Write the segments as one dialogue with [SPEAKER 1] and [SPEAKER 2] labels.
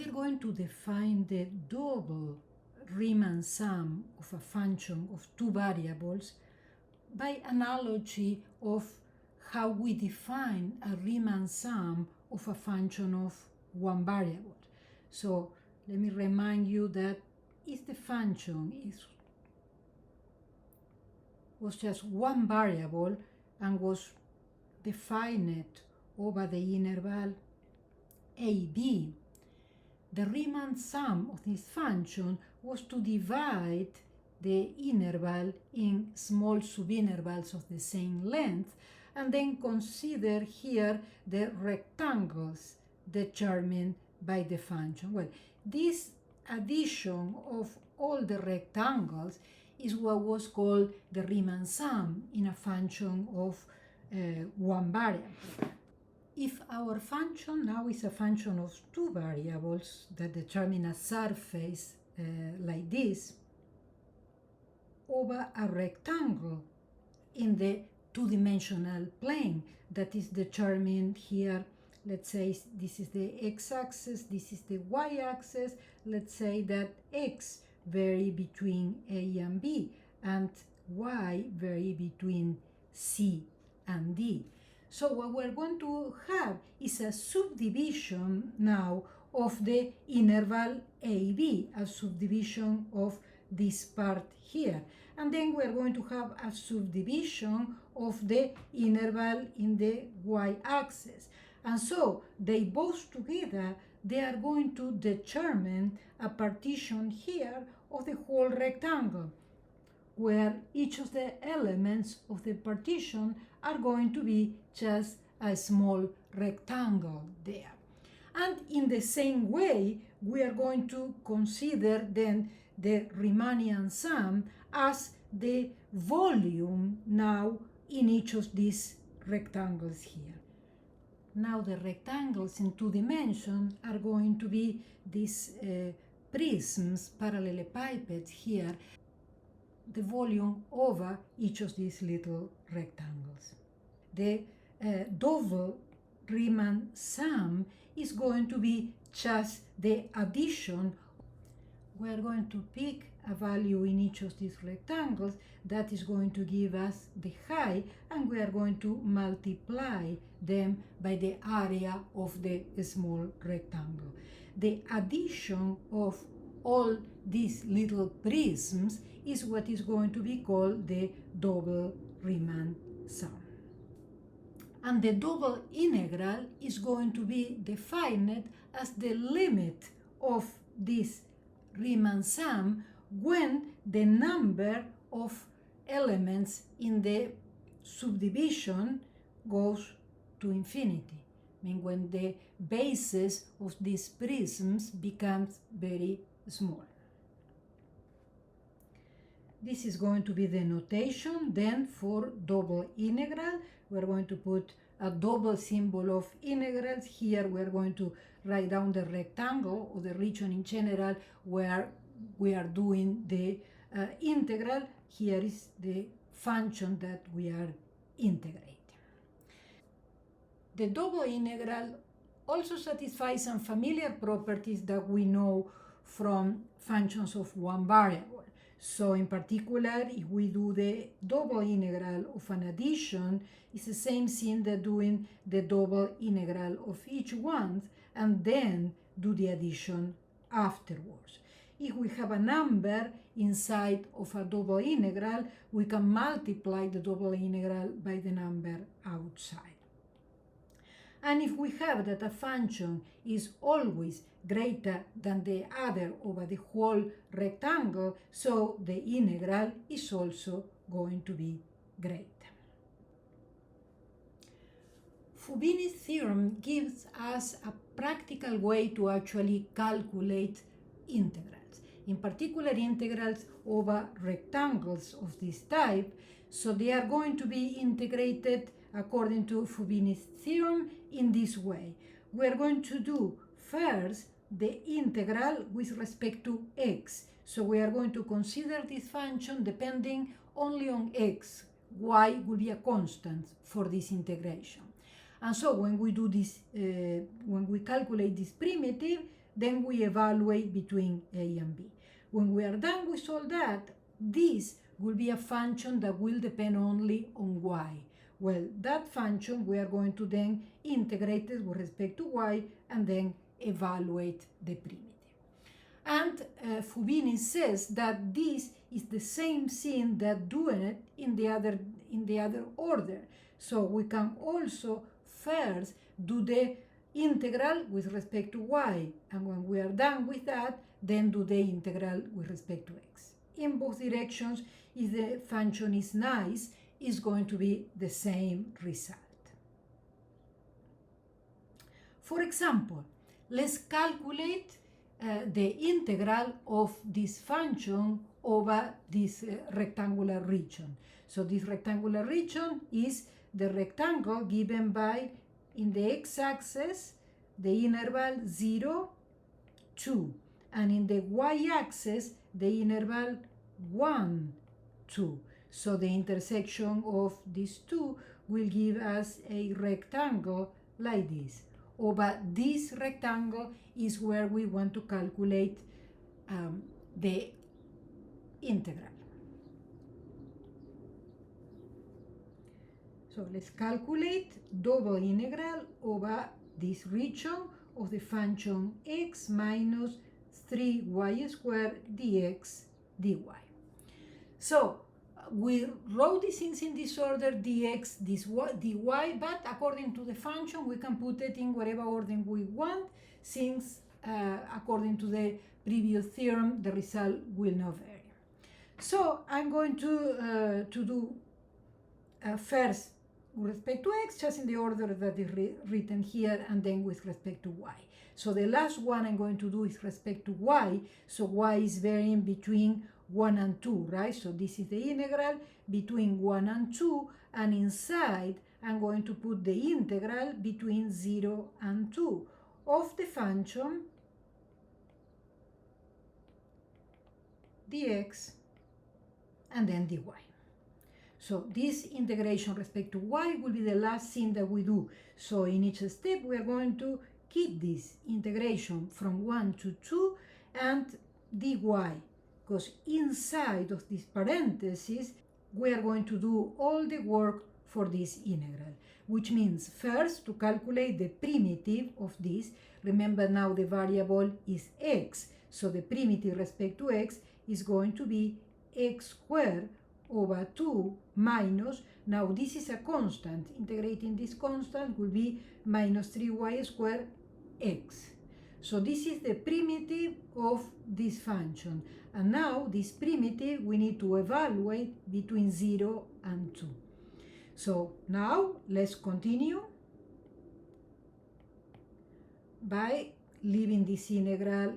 [SPEAKER 1] we're going to define the double Riemann sum of a function of two variables by analogy of how we define a Riemann sum of a function of one variable. So let me remind you that if the function was just one variable and was defined over the interval AB, the Riemann sum of this function was to divide the interval in small subintervals of the same length and then consider here the rectangles determined by the function. Well, this addition of all the rectangles is what was called the Riemann sum in a function of one variable. If our function now is a function of two variables that determine a surface like this over a rectangle in the two-dimensional plane that is determined here, let's say this is the x-axis, this is the y-axis, let's say that x vary between A and B and y vary between C and D. So what we're going to have is a subdivision now of the interval AB, a subdivision of this part here. And then we're going to have a subdivision of the interval in the y-axis. And so they both together, they are going to determine a partition here of the whole rectangle, where each of the elements of the partition are going to be just a small rectangle there. And in the same way, we are going to consider then the Riemannian sum as the volume now in each of these rectangles here. Now the rectangles in two dimensions are going to be these prisms, parallelepipeds here, the volume over each of these little rectangles. The double Riemann sum is going to be just the addition. We're going to pick a value in each of these rectangles that is going to give us the height, and we are going to multiply them by the area of the small rectangle. The addition of all these little prisms is what is going to be called the double Riemann sum. And the double integral is going to be defined as the limit of this Riemann sum when the number of elements in the subdivision goes to infinity. I mean, when the bases of these prisms becomes very small. This is going to be the notation then for double integral. We're going to put a double symbol of integrals. Here we're going to write down the rectangle or the region in general where we are doing the integral. Here is the function that we are integrating. The double integral also satisfies some familiar properties that we know from functions of one variable. So in particular, if we do the double integral of an addition, it's the same thing that doing the double integral of each one and then do the addition afterwards. If we have a number inside of a double integral, we can multiply the double integral by the number outside. And if we have that a function is always greater than the other over the whole rectangle, so the integral is also going to be greater. Fubini's theorem gives us a practical way to actually calculate integrals. In particular, integrals over rectangles of this type, so they are going to be integrated according to Fubini's theorem in this way. We are going to do first the integral with respect to x. So we are going to consider this function depending only on x. Y will be a constant for this integration. And so when we do this, when we calculate this primitive, then we evaluate between A and B. When we are done with all that, this will be a function that will depend only on y. Well, that function we are going to then integrate it with respect to y and then evaluate the primitive. And Fubini says that this is the same thing that doing it in the other order. So we can also first do the integral with respect to y, and when we are done with that, then do the integral with respect to x. In both directions, if the function is nice, is going to be the same result. For example, let's calculate the integral of this function over this rectangular region. So this rectangular region is the rectangle given by, in the x-axis, the interval 0, 2, and in the y-axis, the interval 1, 2. So the intersection of these two will give us a rectangle like this. Over this rectangle is where we want to calculate the integral. So let's calculate double integral over this region of the function x minus 3y squared dx dy. So we wrote these things in this order, dx, this dy, but according to the function, we can put it in whatever order we want, since according to the previous theorem, the result will not vary. So I'm going to do first with respect to x, just in the order that is written here, and then with respect to y. So the last one I'm going to do is respect to y, so y is varying between 1 and 2, right? So this is the integral between 1 and 2, and inside I'm going to put the integral between 0 and 2 of the function dx and then dy. So this integration respect to y will be the last thing that we do. So in each step we are going to keep this integration from 1 to 2 and dy, because inside of this parenthesis we are going to do all the work for this integral, which means first to calculate the primitive of this. Remember, now the variable is x, so the primitive respect to x is going to be x squared over 2 minus, now this is a constant, integrating this constant will be minus 3y squared x. So this is the primitive of this function. And now this primitive we need to evaluate between 0 and 2. So now let's continue by leaving this integral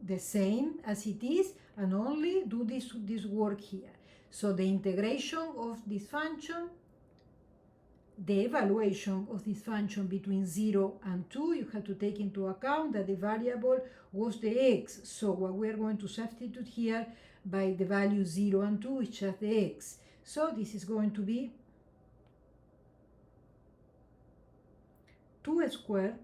[SPEAKER 1] the same as it is and only do this work here. So the integration of this function, the evaluation of this function between 0 and 2, you have to take into account that the variable was the x. So what we are going to substitute here by the value 0 and 2 is just the x. So this is going to be 2 squared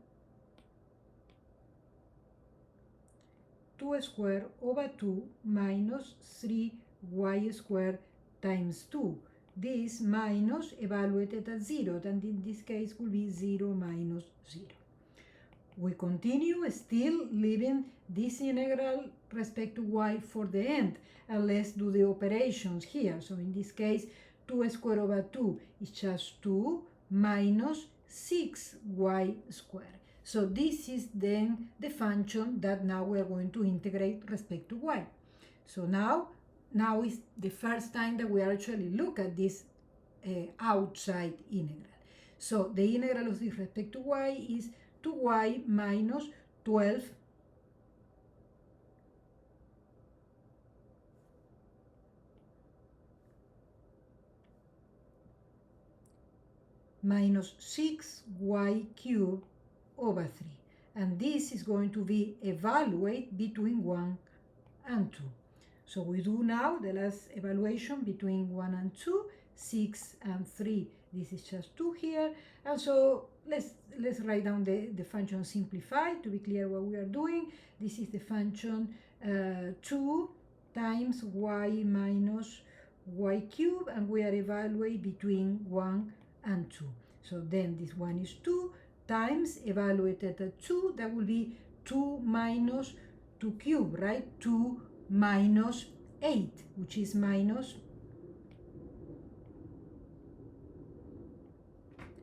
[SPEAKER 1] over 2 minus 3y squared times 2. This minus evaluated at 0, and in this case will be 0 minus 0. We continue still leaving this integral respect to y for the end, and let's do the operations here. So in this case, 2 squared over 2 is just 2 minus 6y squared. So this is then the function that now we are going to integrate respect to y. So now is the first time that we actually look at this outside integral. So the integral of this respect to y is 2y minus 12 minus 6y cubed over 3. And this is going to be evaluate between 1 and 2. So we do now the last evaluation between 1 and 2, 6 and 3. This is just 2 here. And so let's write down the function simplified to be clear what we are doing. This is the function 2 times y minus y cubed, and we are evaluating between 1 and 2. So then this one is 2 times evaluated at 2, that will be 2 minus 2 cubed, right? 2 minus 8, which is minus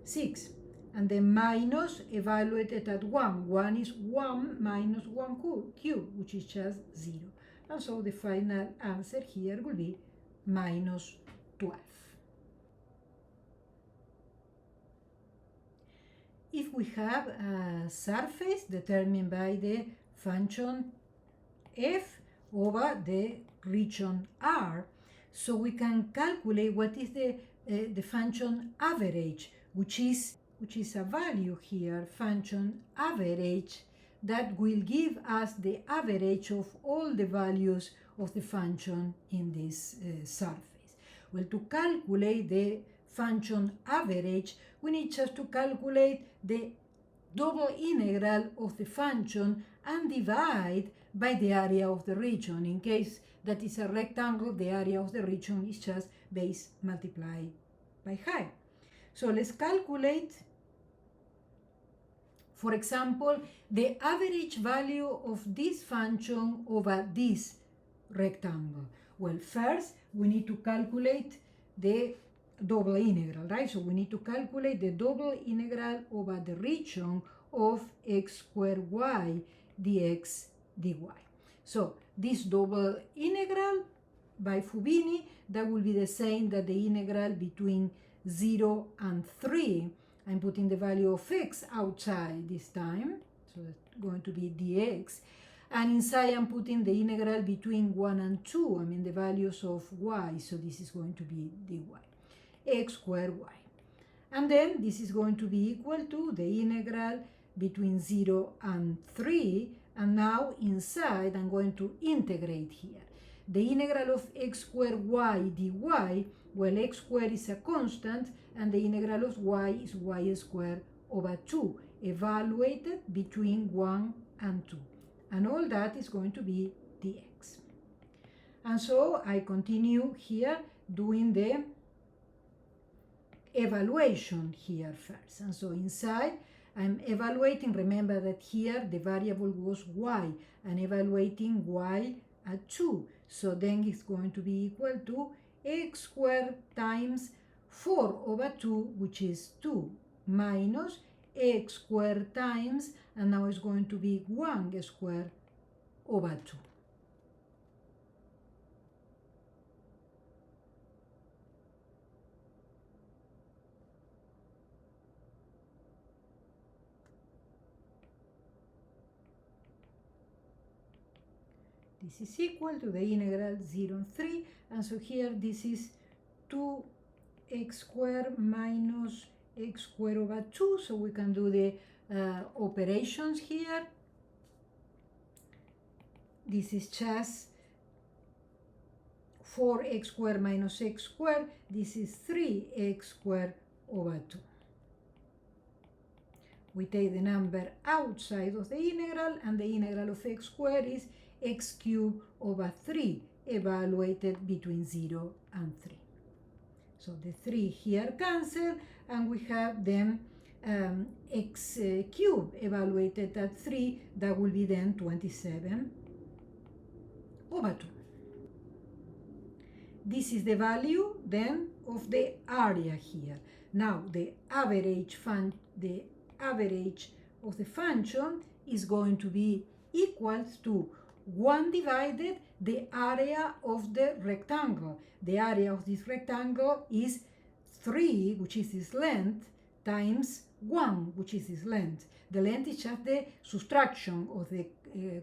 [SPEAKER 1] 6. And then minus evaluated at 1. 1 is 1 minus 1 cubed, which is just 0. And so the final answer here will be minus 12. If we have a surface determined by the function f over the region R, so we can calculate what is the function average, which is a value here, function average, that will give us the average of all the values of the function in this surface. Well, to calculate the function average, we need just to calculate the double integral of the function and divide by the area of the region. In case that is a rectangle, the area of the region is just base multiplied by height. So let's calculate, for example, the average value of this function over this rectangle. Well, first we need to calculate the double integral, right? So we need to calculate the double integral over the region of x squared y dx dy. So this double integral by Fubini, that will be the same that the integral between 0 and 3. I'm putting the value of x outside this time, so it's going to be dx. And inside I'm putting the integral between 1 and 2, I mean the values of y, so this is going to be dy, x squared y. And then this is going to be equal to the integral between 0 and 3, and now inside I'm going to integrate here. The integral of x squared y dy, well, x squared is a constant, and the integral of y is y squared over 2, evaluated between 1 and 2. And all that is going to be dx. And so I continue here doing the evaluation here first. And so inside I'm evaluating, remember that here the variable was y, and evaluating y at 2. So then it's going to be equal to x squared times 4 over 2, which is 2, minus x squared times, and now it's going to be 1 squared over 2. This is equal to the integral 0 and 3, and so here this is 2x squared minus x squared over 2, so we can do the operations here. This is just 4x squared minus x squared, this is 3x squared over 2. We take the number outside of the integral, and the integral of x squared is x cubed over 3, evaluated between 0 and 3. So the 3 here cancel, and we have then x cubed evaluated at 3, that will be then 27 over 2. This is the value then of the area here. Now the average of the function is going to be equal to 1 divided the area of the rectangle. The area of this rectangle is 3, which is its length, times 1, which is its length. The length is just the subtraction of the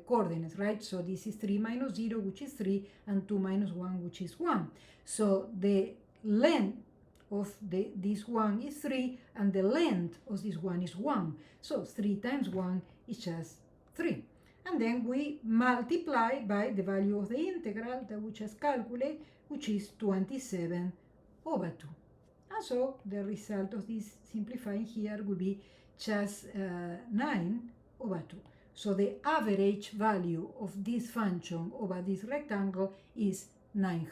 [SPEAKER 1] coordinates, right? So this is 3 minus 0, which is 3, and 2 minus 1, which is 1. So the length of this one is 3, and the length of this one is 1. So 3 times 1 is just 3. And then we multiply by the value of the integral that we just calculate, which is 27 over 2. And so the result of this simplifying here will be just 9 over 2. So the average value of this function over this rectangle is 9/2.